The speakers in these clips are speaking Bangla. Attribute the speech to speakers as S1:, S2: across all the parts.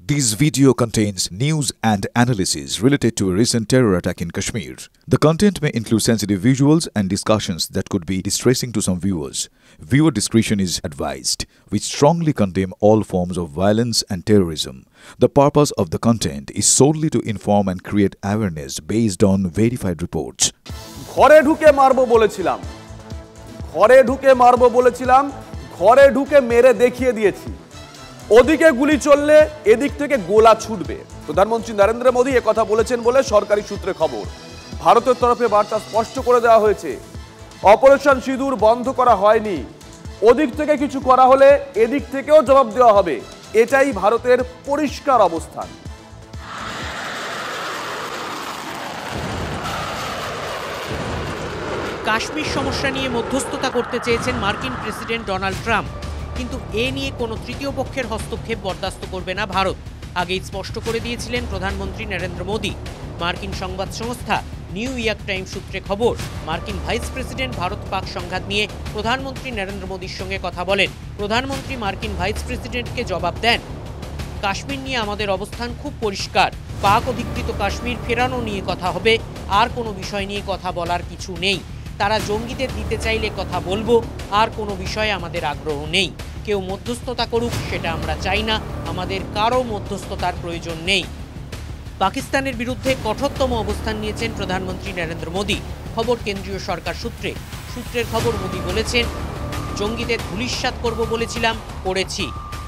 S1: This video contains news and analysis related to a recent terror attack in Kashmir. The content may include sensitive visuals and discussions that could be distressing to some viewers. Viewer discretion is advised. We strongly condemn all forms of violence and terrorism. The purpose of the content is solely to inform and create awareness based on verified reports.
S2: ঘরে ঢুকে মারবো বলেছিলাম ঘরে ঢুকে মেরে দেখিয়ে দিয়েছি ওদিকে গুলি চললে এদিক থেকে গোলা ছুটবে প্রধানমন্ত্রী নরেন্দ্র মোদী এই কথা বলেছেন বলে সরকারি সূত্রে খবর ভারতের তরফে বার্তা স্পষ্ট করে দেওয়া হয়েছে অপারেশন সিঁদুর বন্ধ করা হয়নি ওদিক থেকে কিছু করা হলে এদিক থেকেও জবাব দেওয়া হবে এটাই ভারতের পরিষ্কার অবস্থান
S3: কাশ্মীর সমস্যা নিয়ে মধ্যস্থতা করতে চেয়েছেন মার্কিন প্রেসিডেন্ট ডোনাল্ড ট্রাম্প কিন্তু এ নিয়ে কোনো তৃতীয় পক্ষের হস্তক্ষেপ বরদাস্ত করবে না ভারত আগেই স্পষ্ট করে দিয়েছিলেন প্রধানমন্ত্রী নরেন্দ্র মোদী মার্কিন সংবাদ সংস্থা নিউ ইয়র্ক টাইমস সূত্রে খবর মার্কিন ভাইস প্রেসিডেন্ট ভারত পাক সংঘাত নিয়ে প্রধানমন্ত্রী নরেন্দ্র মোদীর সঙ্গে কথা বলেন প্রধানমন্ত্রী মার্কিন ভাইস প্রেসিডেন্টকে জবাব দেন কাশ্মীর নিয়ে আমাদের অবস্থান খুব পরিষ্কার পাক অধিকৃত কাশ্মীর ফেরানো নিয়ে কথা হবে আর কোনো বিষয় নিয়ে কথা বলার কিছু নেই তারা জঙ্গিদের দিতে চাইলে কথা বলবো আর কোনো বিষয়ে আমাদের আগ্রহ নেই কেউ মধ্যস্থতা করুক সেটা আমরা চাই না আমাদের কারো মধ্যস্থতার প্রয়োজন নেই পাকিস্তানের বিরুদ্ধে কঠোরতম অবস্থান নিয়েছেন প্রধানমন্ত্রী নরেন্দ্র মোদী খবর কেন্দ্রীয় সরকার সূত্রের খবর মোদী বলেছেন জঙ্গিদের ধূলিসাৎ করব বলেছিলাম করেছি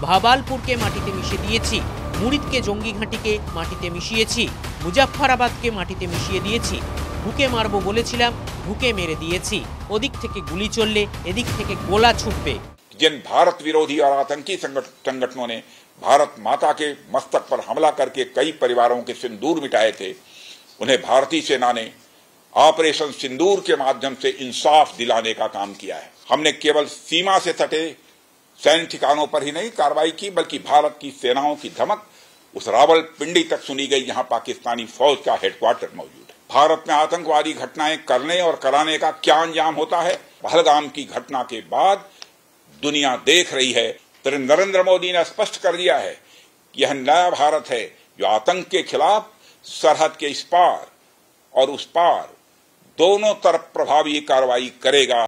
S3: ভাবালপুরকে মাটিতে মিশিয়ে দিয়েছি মুরিদকে জঙ্গি ঘাঁটিকে মাটিতে মিশিয়েছি মুজাফফরাবাদকে মাটিতে মিশিয়ে দিয়েছি ঢুকে মারবো বলেছিলাম ঢুকে মেরে দিয়েছি ওদিক থেকে গুলি চললে এদিক থেকে গোলা ছুটবে
S4: जिन भारत विरोधी और आतंकी संगठनों ने भारत माता के मस्तक पर हमला करके कई परिवारों के सिंदूर मिटाए थे उन्हें भारतीय सेना ने ऑपरेशन सिंदूर के माध्यम से इंसाफ दिलाने का काम किया है हमने केवल सीमा से सटे सैन्य ठिकानों पर ही नहीं कार्रवाई की बल्कि भारत की सेनाओं की धमक उस रावलपिंडी तक सुनी गई जहां पाकिस्तानी फौज का हेडक्वार्टर मौजूद है भारत में आतंकवादी घटनाएं करने और कराने का क्या अंजाम होता है पहलगाम की घटना के बाद दुनिया देख रही है तो नरेंद्र मोदी ने स्पष्ट कर दिया है कि यह नया भारत है जो आतंक के खिलाफ सरहद के इस पार और उस पार दोनों तरफ प्रभावी कार्रवाई करेगा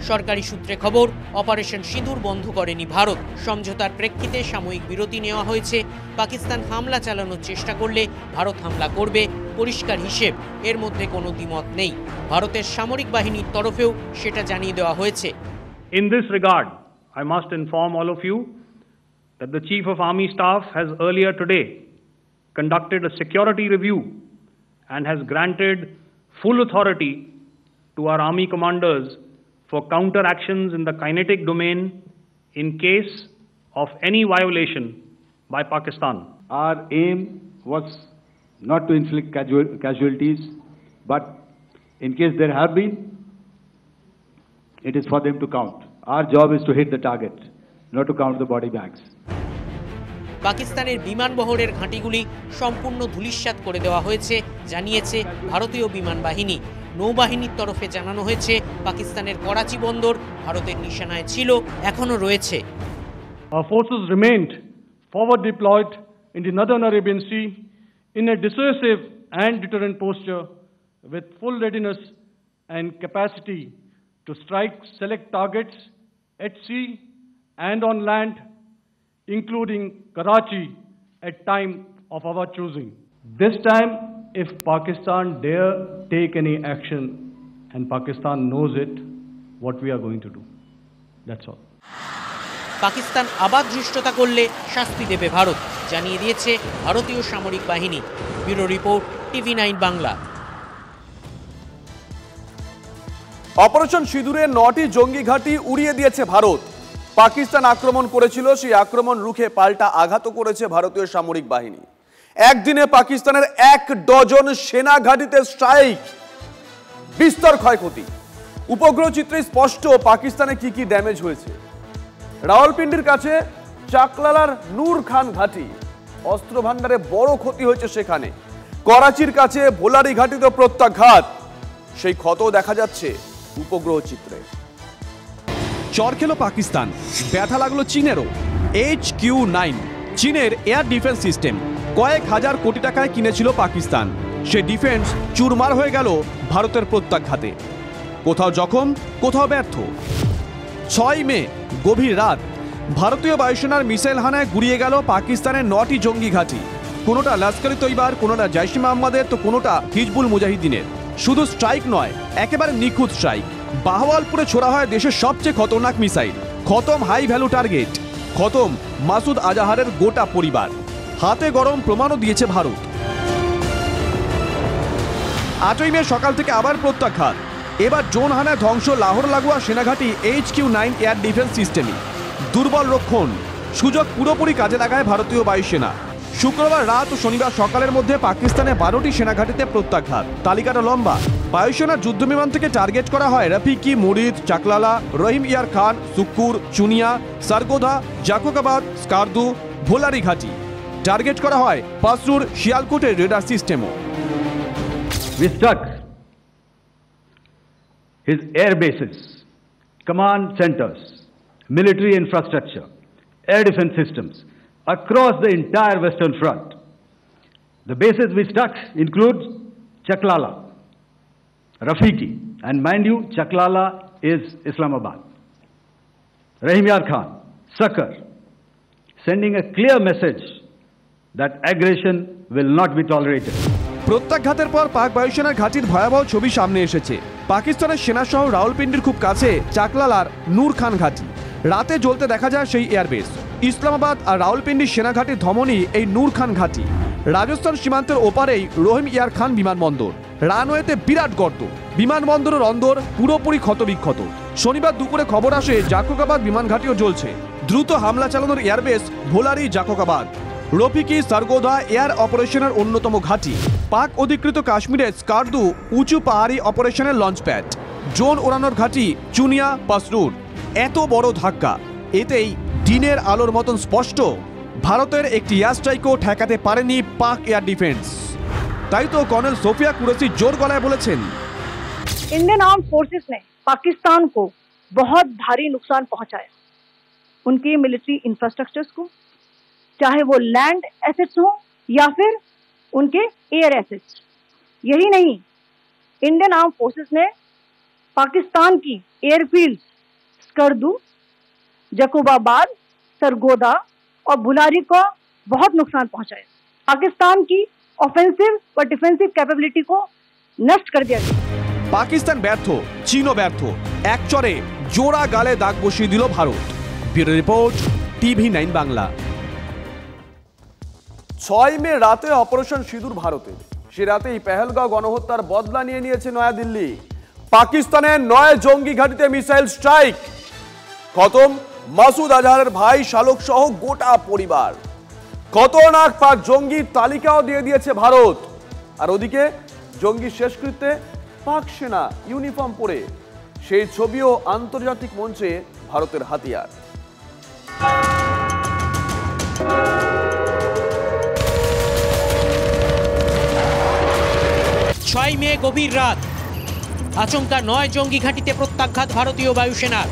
S3: সরকারি সূত্রে খবর অপারেশন সিঁদুর বন্ধ করেনি ভারত সমঝোতার প্রেক্ষিতে সাময়িক বিরতি নেওয়া হয়েছে পাকিস্তান হামলা চালানোর চেষ্টা করলে ভারত হামলা করবে পরিষ্কার হিসেব এর মধ্যে কোনো দ্বিমত নেই ভারতের সামরিক বাহিনীর তরফেও সেটা জানিয়ে দেওয়া হয়েছে
S5: In this regard, I must inform all of you that the Chief of Army Staff has earlier today conducted a security review and has granted full authority to our army commanders for counter actions in the kinetic domain in case of any violation by Pakistan.
S6: Our aim was not to inflict casualties, but in case there have been, it is for them to count. Our job is to hit the target, not to count the body bags.
S3: পাকিস্তানের বিমান বহরের ঘাঁটিগুলি সম্পূর্ণ ধূলিসাৎ করে দেওয়া হয়েছে জানিয়েছে ভারতীয় বিমান বাহিনী নৌবাহিনীর তরফে জানানো হয়েছে পাকিস্তানের করাচি বন্দর ভারতের নিশানায় ছিল এখনো রয়েছে
S5: Our forces remained forward deployed in the northern Arabian Sea in a dissuasive and deterrent posture with full readiness and capacity to strike select targets at sea and on land, including Karachi at time of our choosing. This time, if Pakistan dare take any action, and Pakistan knows it, what we are going to do. That's all.
S3: Pakistan আবার ধৃষ্টতা করলে শাস্তি দেবে ভারত জানিয়ে দিয়েছে ভারতীয় সামরিক বাহিনী bureau report TV9 Bangla
S2: operation সিঁদুরে 9টি জঙ্গি ঘাঁটি উড়িয়ে দিয়েছে ভারত পাকিস্তান আক্রমণ করেছিল সেই আক্রমণ রুখে পাল্টা আঘাত করেছে ভারতীয় সামরিক বাহিনী একদিনে পাকিস্তানের 1 ডজন সেনা ঘাঁটিতে স্ট্রাইক বিস্তর ক্ষয়ক্ষতি উপগ্রহ চিত্রে স্পষ্ট পাকিস্তানে কি ড্যামেজ হয়েছে রাওয়ালপিন্ডির কাছে চাকলালার নূর খান ঘাঁটি অস্ত্র ভান্ডারে বড় ক্ষতি হয়েছে সেখানে করাচির কাছে ভোলারি ঘাঁটিতে প্রত্যাঘাত সেই ক্ষত দেখা যাচ্ছে উপগ্রহ চিত্রে
S7: চর খেলো পাকিস্তান ব্যথা লাগলো চীনেরও HQ9
S2: চীনের এয়ার ডিফেন্স সিস্টেম কয়েক হাজার কোটি টাকায় কিনেছিল পাকিস্তান। সে ডিফেন্স চুরমার হয়ে গেল ভারতের প্রত্যাঘাতে। কোথাও জখম, কোথাও ব্যর্থ। 6 মে গভীর রাত ভারতীয় বায়ুসেনার মিসাইল হানায় গুড়িয়ে গেল পাকিস্তানের 9টি জঙ্গি ঘাঁটি। কোনোটা লস্কর-ই তৈবার, কোনোটা জৈশ-ই মোহাম্মদের, তো কোনোটা হিজবুল মুজাহিদিনের। শুধু স্ট্রাইক নয়, একেবারে নিখুঁত স্ট্রাইক। বাহওয়ালপুরে ছোড়া হয় দেশের সবচেয়ে খতরনাক মিসাইল। খতম হাই ভ্যালু টার্গেট, খতম মাসুদ আজাহারের গোটা পরিবার। হাতে গরম প্রমাণও দিয়েছে ভারত। 8ই মে সকাল থেকে আবার প্রত্যাঘাত। এবার ড্রোন হানায় ধ্বংস লাহোর লাগোয়া সেনাঘাঁটি HQ-9 এয়ার ডিফেন্স সিস্টেমে। দুর্বল রক্ষণ, সুযোগ পুরোপুরি কাজে লাগায় ভারতীয় বায়ুসেনা। শুক্রবার রাত ও শনিবার সকালের মধ্যে পাকিস্তানে 12টি সেনাঘাঁটিতে প্রত্যাঘাত। তালিকাটা লম্বা। বায়ুসেনার যুদ্ধবিমান থেকে টার্গেট করা হয় রফিকি, মুরিদ, চাকলালা, রহিম ইয়ার খান, সুক্কুর, চুনিয়া, সারগোধা, জাকোকাবাদ, স্কারদু, ভোলারি ঘাঁটি। টার্গেট করা হয় পাসরুর, শিয়ালকোটের রেডার সিস্টেমও।
S6: We struck his air bases, command centers, military infrastructure, air defense systems across the entire Western Front. The bases we struck include Chaklala, Rafiki, and mind you, Chaklala is Islamabad. Rahim Yar Khan, Sakar, sending a clear message that aggression will not be tolerated.
S2: প্রত্যাঘাতের পর পাক বায়ুসেনার ঘাঁটির ভয়াবহ ছবি সামনে এসেছে। পাকিস্তানের সেনা শহর রাওয়ালপিন্ডির খুব কাছে চাকলালার নূর খান ঘাঁটি। রাতে জ্বলতে দেখা যায় সেই এয়ারবেস। ইসলামাবাদ আর রাওয়ালপিন্ডির সেনাঘাঁটির ধমনী এই নূর খান ঘাঁটি। রাজস্থান সীমান্তের ওপারেই রহিম ইয়ার খান বিমানবন্দর। রানওয়েতে বিরাট গর্ত, বিমানবন্দরের অন্দর পুরোপুরি ক্ষতবিক্ষত। শনিবার দুপুরে খবর আসে জাকোকাবাদ বিমান ঘাঁটিও জ্বলছে। দ্রুত হামলা চালানোর এয়ারবেস ভোলারি, জাকোকাবাদ। রফিকি, সারগোধা এয়ার অপারেশনের অন্যতম ঘাঁটি। পাক অধিকৃত কাশ্মীরের স্কারদু উঁচু পাহাড়ি অপারেশনের লঞ্চপ্যাড। ড্রোন ওড়ানোর ঘাঁটি চুনিয়া, পাসরুর। এত বড় ধাক্কা, এতেই দিনের আলোর মতন স্পষ্ট ভারতের একটি এয়ার স্ট্রাইকও ঠেকাতে পারেনি পাক এয়ার ডিফেন্স। তাই তো কর্নেল সোফিয়া কুরেশি জোর গলায় বলেছেন,
S7: इंडियन आर्म फोर्सेस ने पाकिस्तान को बहुत भारी नुकसान पहुंचाया। उनके मिलिट्री इंफ्रास्ट्रक्चर्स को, चाहे वो लैंड एसेट्स हो या फिर उनके एयर एसेट्स। यही नहीं, इंडियन आर्म फोर्सेस ने पाकिस्तान की एयरफील्ड स्कर्दू, जकोबाबाद, सरगोदा और भुलारी को बहुत नुकसान पहुंचाया। पाकिस्तान की ऑफेंसिव व डिफेंसिव कैपेबिलिटी को नष्ट कर दिया गया।
S2: পাকিস্তান ব্যর্থ, চীনও ব্যর্থ। এক চরে জোড়া গালে দাগ বসিয়ে দিল Bharat. Bureau report, TV9 Bangla. 6 মে রাতে অপারেশন সিঁদুর ভারতে। সে রাতেই পেহেলগাঁও গণহত্যার বদলা নিয়েছে নয়াদিল্লি। পাকিস্তানের 9 জঙ্গি ঘাঁটিতে মিসাইল স্ট্রাইক। খতম মাসুদ আজহারের ভাই, শালক সহ গোটা পরিবার। খতরনাক পাক জঙ্গির তালিকাও দিয়ে দিয়েছে ভারত। আর ওদিকে জঙ্গি শেষকৃত্যে পাক সেনা ইউনিফর্ম পরে, সেই ছবিও আন্তর্জাতিক মঞ্চে ভারতের হাতিয়ার।
S3: 6 মে গভীর রাত, আচমকা 9 জঙ্গি ঘাঁটিতে প্রত্যাঘাত ভারতীয় বায়ুসেনার।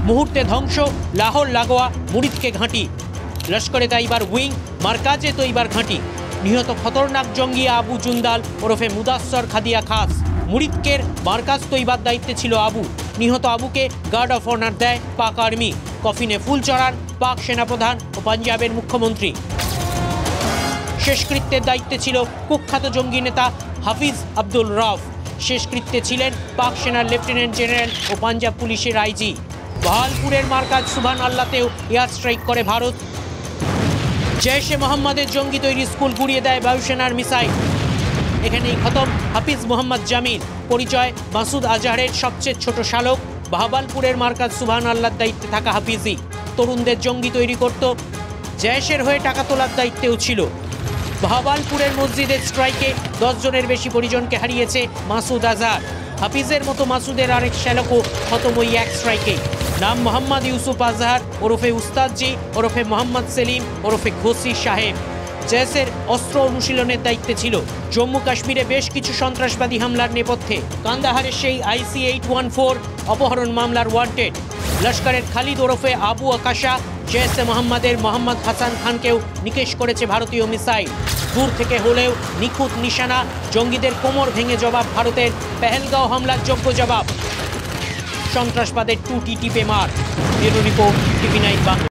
S3: মুহূর্তে ধ্বংস লাহোর লাগোয়া মুরিদকে ঘাঁটি। লস্করে তাইবার উইং, মার্কাজে তৈবার ঘাঁটি। নিহত খতরনাক জঙ্গি আবু জুন্দাল ওরফে মুদাসসর খাদিয়া খাস। মুরিদকের মার্কাজ তৈবার দায়িত্বে ছিল আবু। নিহত আবুকে গার্ড অফ অনার দেয় পাক আর্মি। কফিনে ফুল চড়ান পাক সেনাপ্রধান ও পাঞ্জাবের মুখ্যমন্ত্রী। শেষকৃত্যের দায়িত্বে ছিল কুখ্যাত জঙ্গি নেতা হাফিজ আব্দুল রফ। শেষকৃত্যে ছিলেন পাক সেনার লেফটেন্যান্ট জেনারেল ও পাঞ্জাব পুলিশের আইজি। বাহালপুরের মার্কাজ সুবহান আল্লাহতেও এয়ার স্ট্রাইক করে ভারত। জৈশে মোহাম্মদের জঙ্গি তৈরি স্কুল গুড়িয়ে দেয় বায়ুসেনার মিসাইল। এখানেই খতম হাফিজ মোহাম্মদ জামিল, পরিচয় মাসুদ আজহারের সবচেয়ে ছোট শালক। বাহাবালপুরের মার্কাজ সুবহান আল্লাহর দায়িত্বে থাকা হাফিজি তরুণদের জঙ্গি তৈরি করত। জৈশের হয়ে টাকা তোলার দায়িত্বেও ছিল। বাহাবালপুরের মসজিদের স্ট্রাইকে 10 জনের বেশি পরিজনকে হারিয়েছে মাসুদ আজহার। হাফিজের মতো মাসুদের আরেক শ্যালকও খতম ওই এক স্ট্রাইকে। নাম মোহাম্মদ ইউসুফ আজহার ওরফে উস্তাদজি ওরফে মোহাম্মদ সেলিম ওরফে ঘোষি সাহেব। জৈশের অস্ত্র অনুশীলনের দায়িত্বে ছিল। জম্মু কাশ্মীরে বেশ কিছু সন্ত্রাসবাদী হামলার নেপথ্যে কান্দাহারের সেই IC-814 অপহরণ মামলার ওয়ান্টেড। লস্করের খালিদ ওরফে আবু আকাশা জেইশ-এ মোহাম্মদের মোহাম্মদ হাসান খানকেও নিকেশ করেছে ভারতীয় মিসাইল। দূর থেকে হলেও নিখুঁত নিশানা, জঙ্গিদের কোমর ভেঙে জবাব ভারতের। পেহেলগাঁও হামলার যোগ্য জবাব, সন্ত্রাসবাদের টুটি টিপে মার। Bureau report, TV nine Bangla.